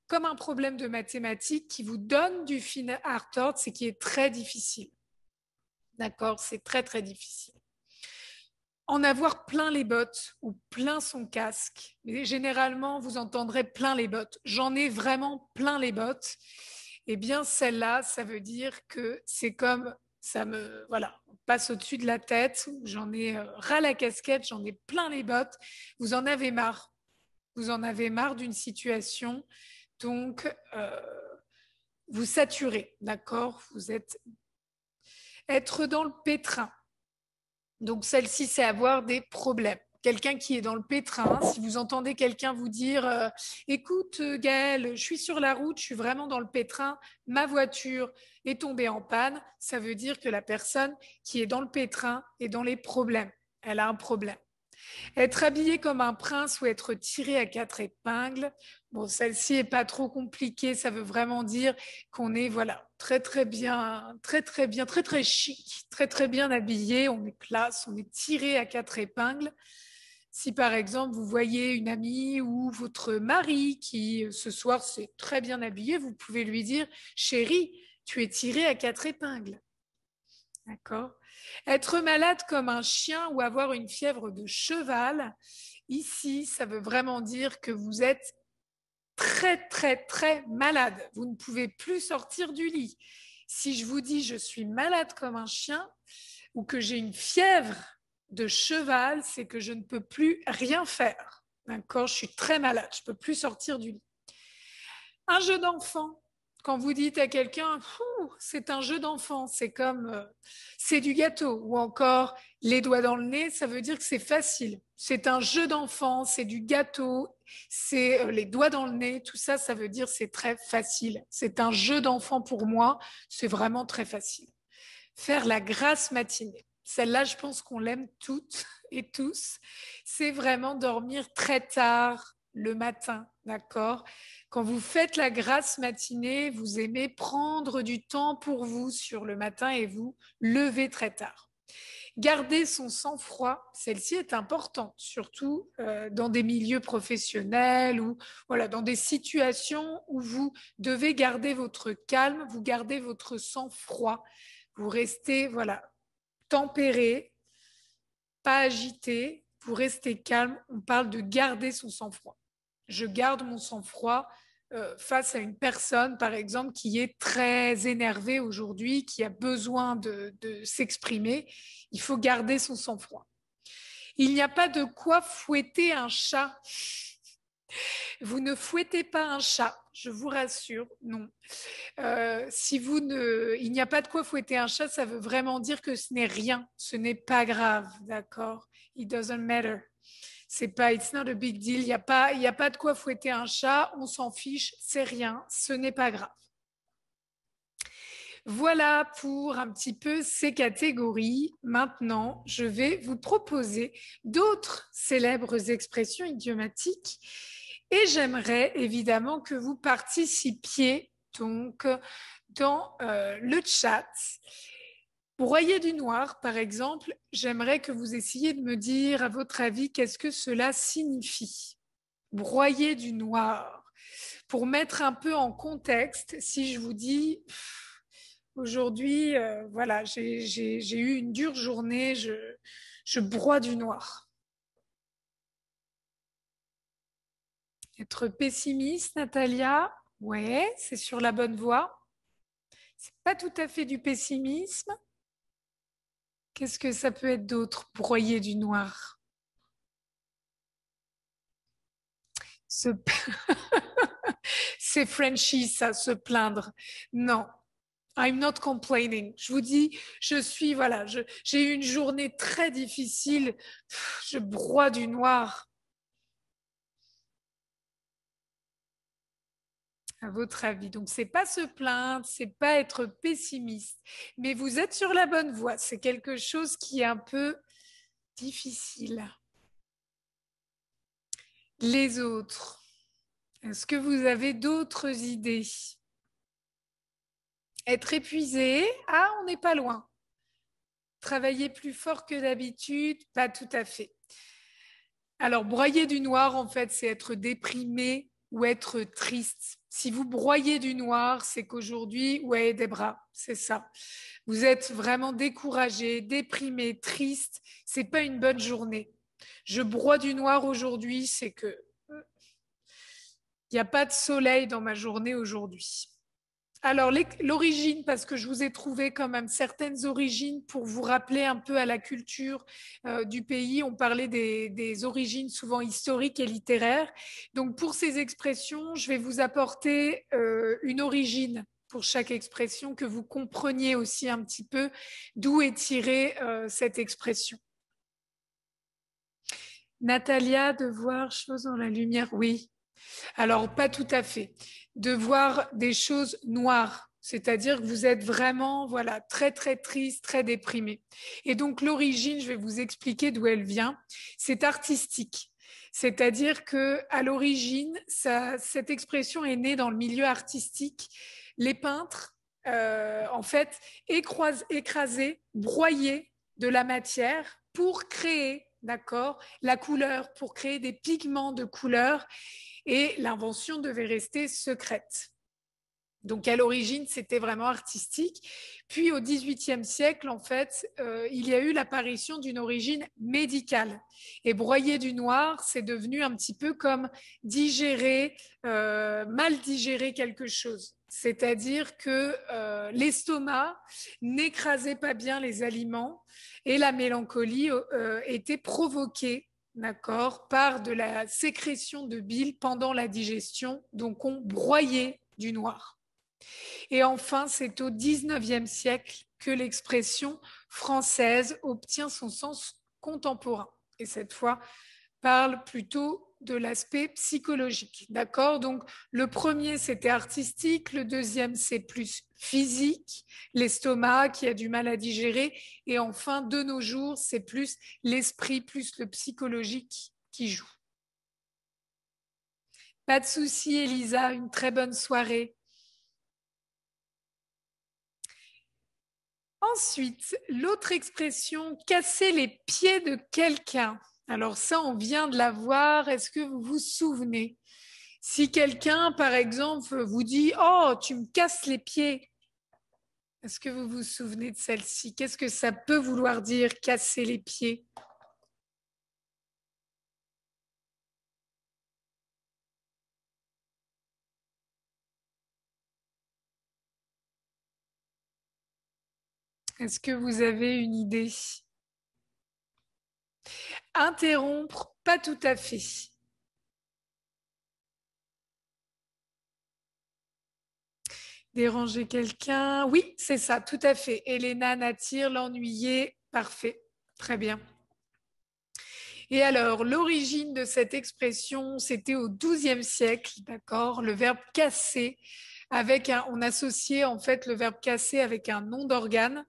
comme un problème de mathématiques qui vous donne du fil à retordre, c'est qui est très difficile. D'accord? C'est très, très difficile. En avoir plein les bottes ou plein son casque. Mais généralement, vous entendrez plein les bottes. J'en ai vraiment plein les bottes. Eh bien, celle-là, ça veut dire que c'est comme ça me, voilà, on passe au-dessus de la tête. J'en ai ras la casquette, j'en ai plein les bottes. Vous en avez marre. Vous en avez marre d'une situation. Donc, vous saturez, d'accord? Vous êtes être dans le pétrin. Donc celle-ci, c'est avoir des problèmes. Quelqu'un qui est dans le pétrin, si vous entendez quelqu'un vous dire écoute Gaëlle, je suis sur la route, je suis vraiment dans le pétrin, ma voiture est tombée en panne, ça veut dire que la personne qui est dans le pétrin est dans les problèmes. Elle a un problème. Être habillé comme un prince ou être tiré à quatre épingles, bon, celle-ci est pas trop compliquée. Ça veut vraiment dire qu'on est, voilà, très très bien, très très bien, très très chic, très très bien habillé. On est classe, on est tiré à quatre épingles. Si par exemple vous voyez une amie ou votre mari qui ce soir s'est très bien habillé, vous pouvez lui dire, chérie, tu es tiré à quatre épingles. D'accord. Être malade comme un chien ou avoir une fièvre de cheval, ici, ça veut vraiment dire que vous êtes très, très, très malade. Vous ne pouvez plus sortir du lit. Si je vous dis je suis malade comme un chien ou que j'ai une fièvre de cheval, c'est que je ne peux plus rien faire. D'accord. Je suis très malade. Je ne peux plus sortir du lit. Un jeu d'enfant. Quand vous dites à quelqu'un, c'est un jeu d'enfant, c'est comme c'est du gâteau, ou encore les doigts dans le nez, ça veut dire que c'est facile. C'est un jeu d'enfant, c'est du gâteau, c'est les doigts dans le nez, tout ça, ça veut dire c'est très facile. C'est un jeu d'enfant pour moi, c'est vraiment très facile. Faire la grasse matinée. Celle-là, je pense qu'on l'aime toutes et tous. C'est vraiment dormir très tard le matin, d'accord? Quand vous faites la grasse matinée, vous aimez prendre du temps pour vous sur le matin et vous lever très tard. Garder son sang-froid, celle-ci est importante, surtout dans des milieux professionnels ou voilà, dans des situations où vous devez garder votre calme, vous gardez votre sang-froid, vous restez voilà, tempéré, pas agité, vous restez calme. On parle de garder son sang-froid. Je garde mon sang-froid face à une personne, par exemple, qui est très énervée aujourd'hui, qui a besoin de s'exprimer. Il faut garder son sang-froid. Il n'y a pas de quoi fouetter un chat. Vous ne fouettez pas un chat, je vous rassure, non. Si vous ne, il n'y a pas de quoi fouetter un chat, ça veut vraiment dire que ce n'est rien, ce n'est pas grave, d'accord? It doesn't matter. C'est pas, it's not a big deal. Il y a pas de quoi fouetter un chat. On s'en fiche, c'est rien, ce n'est pas grave. Voilà pour un petit peu ces catégories. Maintenant, je vais vous proposer d'autres célèbres expressions idiomatiques et j'aimerais évidemment que vous participiez donc dans le chat. Broyer du noir, par exemple, j'aimerais que vous essayiez de me dire, à votre avis, qu'est-ce que cela signifie? Broyer du noir. Pour mettre un peu en contexte, si je vous dis, aujourd'hui, voilà, j'ai eu une dure journée, je broie du noir. Être pessimiste, Natalia, ouais, c'est sur la bonne voie. C'est pas tout à fait du pessimisme. Qu'est-ce que ça peut être d'autre, broyer du noir? Se... C'est Frenchy, ça, se plaindre. Non, I'm not complaining. Je vous dis, je suis, voilà, j'ai eu une journée très difficile. Je broie du noir. À votre avis. Donc, c'est pas se plaindre, c'est pas être pessimiste, mais vous êtes sur la bonne voie. C'est quelque chose qui est un peu difficile. Les autres. Est-ce que vous avez d'autres idées? Être épuisé, ah, on n'est pas loin. Travailler plus fort que d'habitude, pas tout à fait. Alors, broyer du noir, en fait, c'est être déprimé ou être triste. Si vous broyez du noir, c'est qu'aujourd'hui, ouais, Debra, c'est ça. Vous êtes vraiment découragé, déprimé, triste. C'est pas une bonne journée. Je broie du noir aujourd'hui, c'est que il n'y a pas de soleil dans ma journée aujourd'hui. Alors, l'origine, parce que je vous ai trouvé quand même certaines origines pour vous rappeler un peu à la culture du pays. On parlait des origines souvent historiques et littéraires. Donc, pour ces expressions, je vais vous apporter une origine pour chaque expression, que vous compreniez aussi un petit peu d'où est tirée cette expression. Natalia, de voir choses dans la lumière, oui. Alors, pas tout à fait. De voir des choses noires, c'est-à-dire que vous êtes vraiment, voilà, très, très triste, très déprimé. Et donc, l'origine, je vais vous expliquer d'où elle vient. C'est artistique. C'est-à-dire que à l'origine, cette expression est née dans le milieu artistique. Les peintres, en fait, écrasaient, broyaient de la matière pour créer, d'accord, la couleur, pour créer des pigments de couleur, et l'invention devait rester secrète. Donc à l'origine, c'était vraiment artistique. Puis au XVIIIe siècle, en fait, il y a eu l'apparition d'une origine médicale. Et broyer du noir, c'est devenu un petit peu comme digérer, mal digérer quelque chose. C'est-à-dire que l'estomac n'écrasait pas bien les aliments et la mélancolie était provoquée, d'accord, par de la sécrétion de bile pendant la digestion. Donc on broyait du noir. Et enfin, c'est au XIXe siècle que l'expression française obtient son sens contemporain. Et cette fois, parle plutôt de l'aspect psychologique. D'accord? Donc, le premier, c'était artistique. Le deuxième, c'est plus physique, l'estomac qui a du mal à digérer. Et enfin, de nos jours, c'est plus l'esprit, plus le psychologique qui joue. Pas de souci, Elisa. Une très bonne soirée. Ensuite, l'autre expression, casser les pieds de quelqu'un. Alors ça, on vient de la voir. Est-ce que vous vous souvenez? Si quelqu'un, par exemple, vous dit « Oh, tu me casses les pieds », est-ce que vous vous souvenez de celle-ci? Qu'est-ce que ça peut vouloir dire, casser les pieds? Est-ce que vous avez une idée? Interrompre, pas tout à fait. Déranger quelqu'un, oui, c'est ça, tout à fait. Elena Natir, l'ennuyer, parfait, très bien. Et alors, l'origine de cette expression, c'était au XIIe siècle, d'accord, le verbe casser, on associait en fait le verbe casser avec un nom d'organe.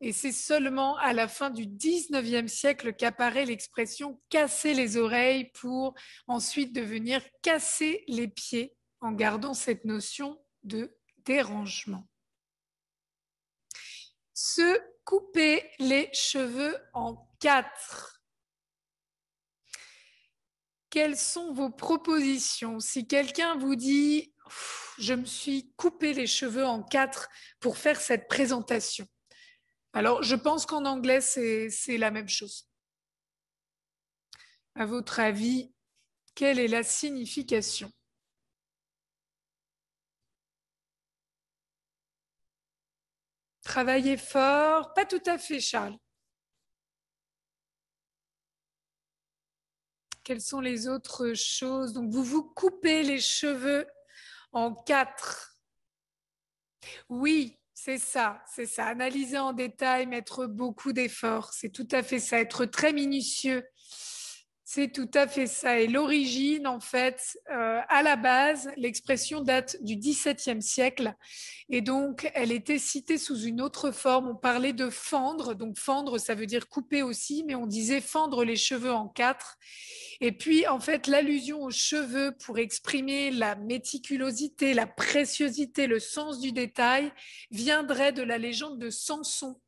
Et c'est seulement à la fin du XIXe siècle qu'apparaît l'expression casser les oreilles pour ensuite devenir casser les pieds en gardant cette notion de dérangement. Se couper les cheveux en quatre. Quelles sont vos propositions? Si quelqu'un vous dit « Je me suis coupé les cheveux en quatre pour faire cette présentation », alors je pense qu'en anglais, c'est la même chose. À votre avis, quelle est la signification? Travailler fort? Pas tout à fait, Charles. Quelles sont les autres choses? Donc, vous vous coupez les cheveux en quatre. Oui, c'est ça, c'est ça. Analyser en détail, mettre beaucoup d'efforts. C'est tout à fait ça. Être très minutieux. C'est tout à fait ça. Et l'origine, en fait, à la base, l'expression date du XVIIe siècle. Et donc, elle était citée sous une autre forme. On parlait de fendre. Donc, fendre, ça veut dire couper aussi, mais on disait fendre les cheveux en quatre. Et puis, en fait, l'allusion aux cheveux pour exprimer la méticulosité, la préciosité, le sens du détail viendrait de la légende de Samson,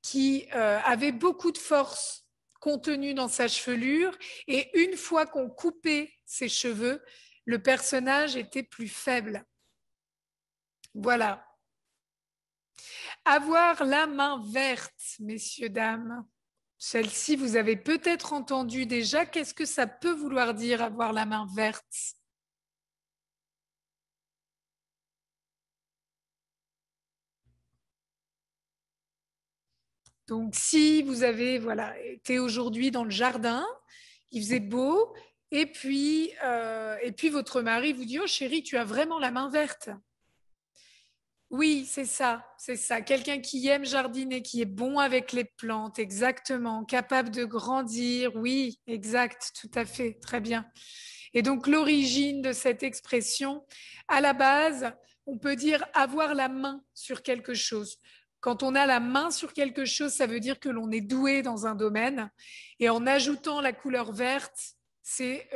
qui avait beaucoup de force contenue dans sa chevelure. Et une fois qu'on coupait ses cheveux, le personnage était plus faible. Voilà. Avoir la main verte, messieurs, dames. Celle-ci, vous avez peut-être entendu déjà. Qu'est-ce que ça peut vouloir dire, avoir la main verte? Donc, si vous avez été aujourd'hui dans le jardin, il faisait beau, et puis votre mari vous dit, oh chérie, tu as vraiment la main verte. Oui, c'est ça, c'est ça. Quelqu'un qui aime jardiner, qui est bon avec les plantes, exactement, capable de grandir. Oui, exact, tout à fait, très bien. Et donc l'origine de cette expression, à la base, on peut dire avoir la main sur quelque chose. Quand on a la main sur quelque chose, ça veut dire que l'on est doué dans un domaine. Et en ajoutant la couleur verte, c'est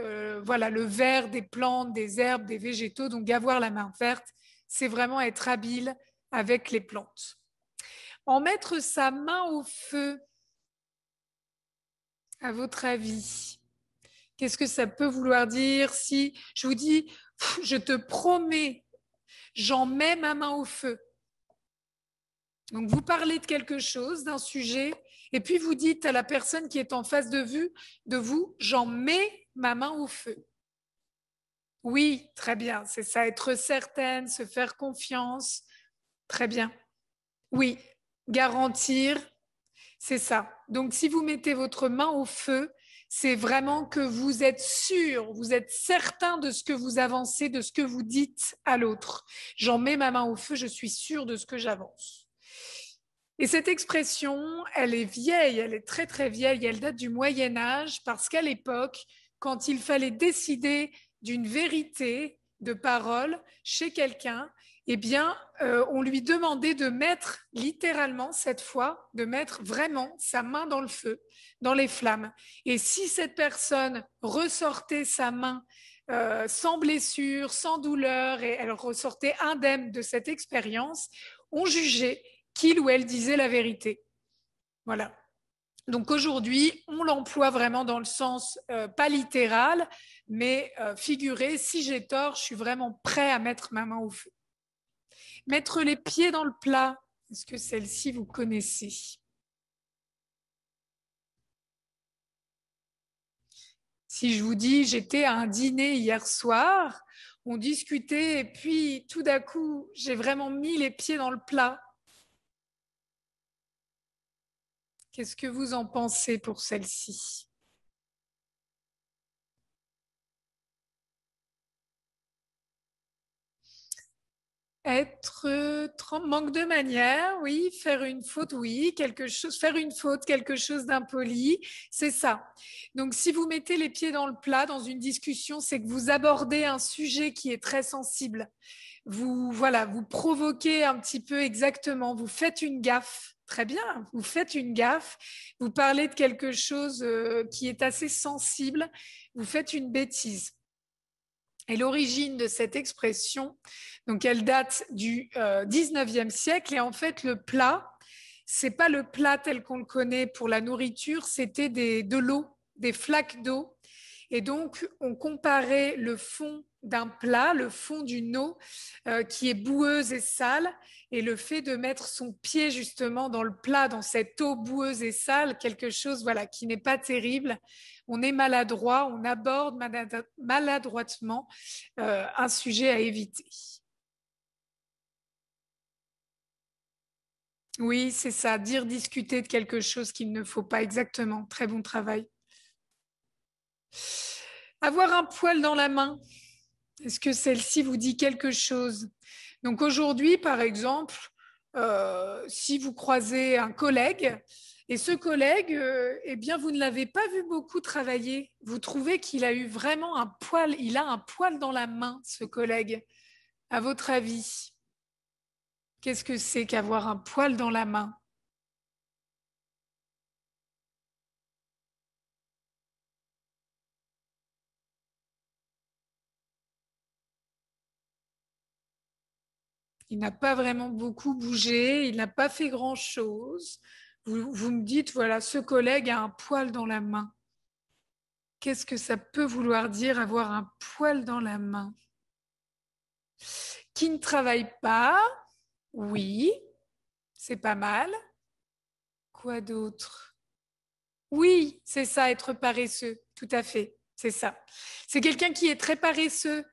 voilà le vert des plantes, des herbes, des végétaux. Donc avoir la main verte, c'est vraiment être habile avec les plantes. En mettre sa main au feu, à votre avis, qu'est-ce que ça peut vouloir dire si je vous dis, je te promets, j'en mets ma main au feu? Donc vous parlez de quelque chose, d'un sujet, et puis vous dites à la personne qui est en face de vous, j'en mets ma main au feu. Oui, très bien, c'est ça, être certaine, se faire confiance. Très bien. Oui, garantir, c'est ça. Donc, si vous mettez votre main au feu, c'est vraiment que vous êtes sûr, vous êtes certain de ce que vous avancez, de ce que vous dites à l'autre. J'en mets ma main au feu, je suis sûr de ce que j'avance. Et cette expression, elle est vieille, elle est très très vieille, elle date du Moyen Âge parce qu'à l'époque, quand il fallait décider d'une vérité de parole chez quelqu'un, eh bien, on lui demandait de mettre littéralement cette fois, de mettre vraiment sa main dans le feu, dans les flammes. Et si cette personne ressortait sa main sans blessure, sans douleur, et elle ressortait indemne de cette expérience, on jugeait qu'il ou elle disait la vérité. Voilà. Donc aujourd'hui, on l'emploie vraiment dans le sens pas littéral, mais figuré. Si j'ai tort, je suis vraiment prêt à mettre ma main au feu. Mettre les pieds dans le plat. Est-ce que celle-ci vous connaissez? Si je vous dis, j'étais à un dîner hier soir, on discutait et puis tout d'un coup, j'ai vraiment mis les pieds dans le plat. Qu'est-ce que vous en pensez pour celle-ci? Être manque de manière, oui, faire une faute, oui, quelque chose, faire une faute, quelque chose d'impoli, c'est ça. Donc, si vous mettez les pieds dans le plat dans une discussion, c'est que vous abordez un sujet qui est très sensible. Voilà, vous provoquez un petit peu exactement, vous faites une gaffe. Très bien, vous faites une gaffe, vous parlez de quelque chose qui est assez sensible, vous faites une bêtise. Et l'origine de cette expression, donc elle date du 19e siècle et en fait le plat, c'est pas le plat tel qu'on le connaît pour la nourriture, c'était de l'eau, des flaques d'eau. Et donc on comparait le fond d'un plat, le fond d'une eau qui est boueuse et sale, et le fait de mettre son pied justement dans le plat, dans cette eau boueuse et sale, quelque chose voilà qui n'est pas terrible. On est maladroit, on aborde maladroitement un sujet à éviter. Oui, c'est ça, dire, discuter de quelque chose qu'il ne faut pas exactement. Très bon travail. Avoir un poil dans la main, est-ce que celle-ci vous dit quelque chose? Donc aujourd'hui, par exemple, si vous croisez un collègue et ce collègue, eh bien, vous ne l'avez pas vu beaucoup travailler, vous trouvez qu'il a eu vraiment un poil, il a un poil dans la main, ce collègue. À votre avis, qu'est-ce que c'est qu'avoir un poil dans la main? Il n'a pas vraiment beaucoup bougé, il n'a pas fait grand-chose. Vous me dites, voilà, ce collègue a un poil dans la main. Qu'est-ce que ça peut vouloir dire avoir un poil dans la main? qui ne travaille pas. Oui, c'est pas mal. Quoi d'autre? Oui, c'est ça, être paresseux. Tout à fait, c'est ça. C'est quelqu'un qui est très paresseux.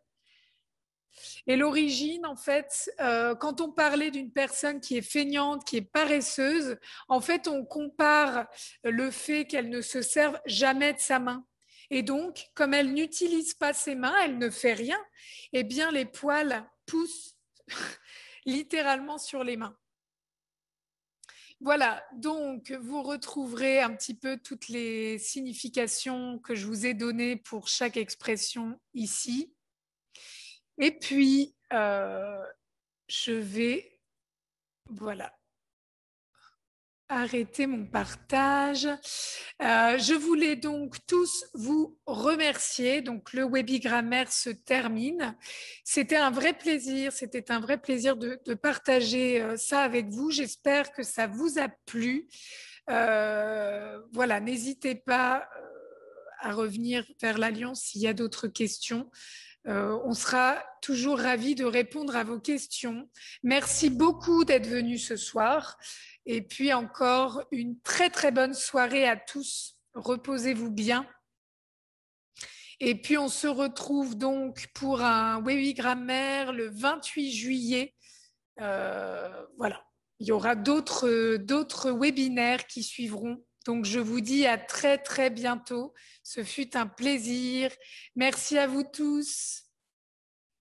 Et l'origine, en fait, quand on parlait d'une personne qui est feignante, qui est paresseuse, en fait, on compare le fait qu'elle ne se serve jamais de sa main. Et donc, comme elle n'utilise pas ses mains, elle ne fait rien, eh bien, les poils poussent littéralement sur les mains. Voilà, donc vous retrouverez un petit peu toutes les significations que je vous ai données pour chaque expression ici. Et puis, je vais, voilà, arrêter mon partage. Je voulais donc tous vous remercier. Donc, le Webigrammaire se termine. C'était un vrai plaisir. C'était un vrai plaisir de partager ça avec vous. J'espère que ça vous a plu. Voilà, n'hésitez pas à revenir vers l'Alliance s'il y a d'autres questions. On sera toujours ravis de répondre à vos questions. Merci beaucoup d'être venus ce soir. Et puis encore une très très bonne soirée à tous. Reposez-vous bien. Et puis on se retrouve donc pour un Webigrammaire le 28 juillet. Voilà. Il y aura d'autres webinaires qui suivront. Donc je vous dis à très très bientôt. Ce fut un plaisir. Merci à vous tous.